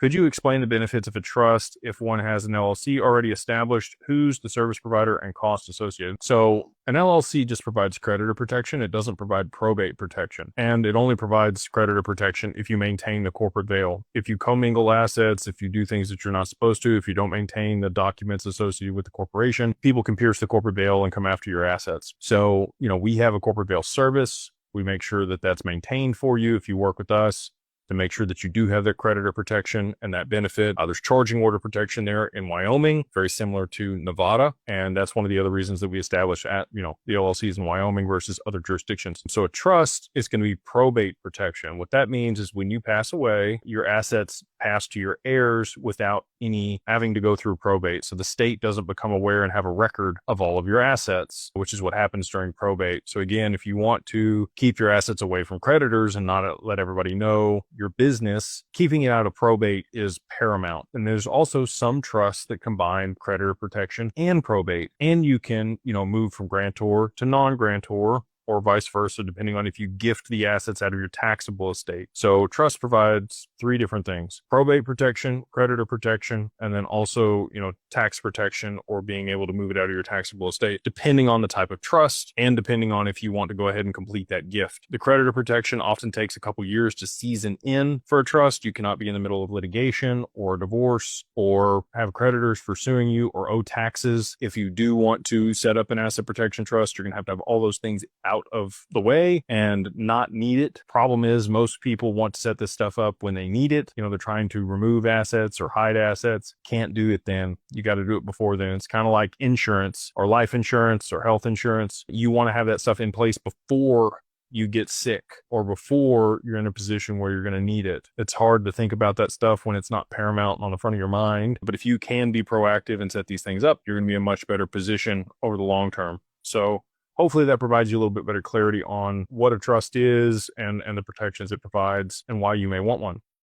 Could you explain the benefits of a trust if one has an LLC already established? Who's the service provider and costs associated? So an LLC just provides creditor protection. It doesn't provide probate protection. And it only provides creditor protection if you maintain the corporate veil. If you commingle assets, if you do things that you're not supposed to, if you don't maintain the documents associated with the corporation, people can pierce the corporate veil and come after your assets. So, we have a corporate veil service. We make sure that that's maintained for you if you work with us, to make sure that you do have that creditor protection and that benefit. There's charging order protection there in Wyoming, very similar to Nevada. And that's one of the other reasons that we established the LLCs in Wyoming versus other jurisdictions. So a trust is going to be probate protection. What that means is when you pass away, your assets pass to your heirs without any having to go through probate. So the state doesn't become aware and have a record of all of your assets, which is what happens during probate. So again, if you want to keep your assets away from creditors and not let everybody know your business, keeping it out of probate is paramount. And there's also some trusts that combine creditor protection and probate. And you can, move from grantor to non-grantor, or vice versa, depending on if you gift the assets out of your taxable estate. So trust provides three different things: probate protection, creditor protection, and then also, tax protection, or being able to move it out of your taxable estate, depending on the type of trust and depending on if you want to go ahead and complete that gift. The creditor protection often takes a couple years to season in for a trust. You cannot be in the middle of litigation or divorce or have creditors pursuing you or owe taxes. If you do want to set up an asset protection trust, you're going to have all those things out of the way and not need it. Problem is, most people want to set this stuff up when they need it. They're trying to remove assets or hide assets. Can't do it then. You got to do it before then. It's kind of like insurance or life insurance or health insurance. You want to have that stuff in place before you get sick or before you're in a position where you're going to need it. It's hard to think about that stuff when it's not paramount on the front of your mind. But if you can be proactive and set these things up, you're going to be in a much better position over the long term. So hopefully that provides you a little bit better clarity on what a trust is and the protections it provides and why you may want one.